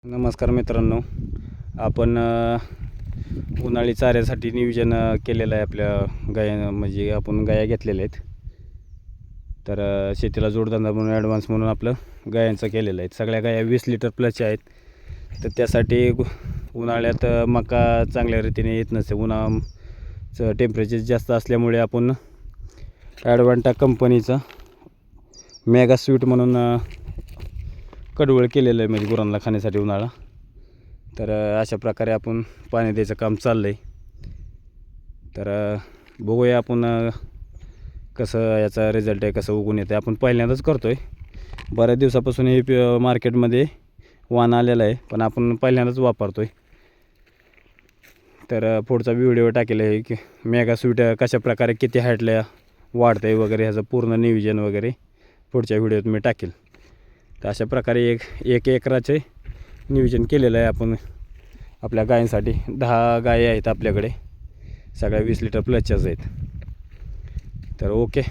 नमस्कार मित्रांनो, आपण उन्हाळी चाऱ्यासाठी नियोजन केलेलं आहे आपल्या गाया. म्हणजे आपण गाया घेतलेल्या आहेत. तर शेतीला जोडधंदा म्हणून ॲडव्हान्स म्हणून आपलं गायांचं केलेलं आहे. सगळ्या गाया 20 लिटर प्लसच्या आहेत. तर त्यासाठी उन्हाळ्यात मका चांगल्या रीतीने येत नसते. उन्हाचं टेम्परेचर जास्त असल्यामुळे आपण ॲडव्हान्टा कंपनीचं मेगा स्वीट म्हणून कडवळ केलेलं आहे, म्हणजे गुरांना खाण्यासाठी उन्हाळा. तर अशा प्रकारे आपण पाणी द्यायचं काम चाललं आहे. तर बघूया आपण कसं याचा रिझल्ट आहे, कसं उगून येतं. आपण पहिल्यांदाच करतो आहे. बऱ्याच दिवसापासून हे मार्केटमध्ये वाण आलेला आहे, पण आपण पहिल्यांदाच वापरतो आहे. तर पुढचा व्हिडिओ टाकेल आहे की मेगा स्वीट कशा प्रकारे किती हाईटला वाढतं आहे वगैरे, ह्याचं पूर्ण नियोजन वगैरे पुढच्या व्हिडिओत मी टाकेल. तर अशा प्रकारे एक एकराचे नियोजन केलेलं आहे आपण आपल्या गायींसाठी. 10 गायी आहेत आपल्याकडे, सगळ्या 20 लिटर प्लसच्याच आहेत. तर ओके.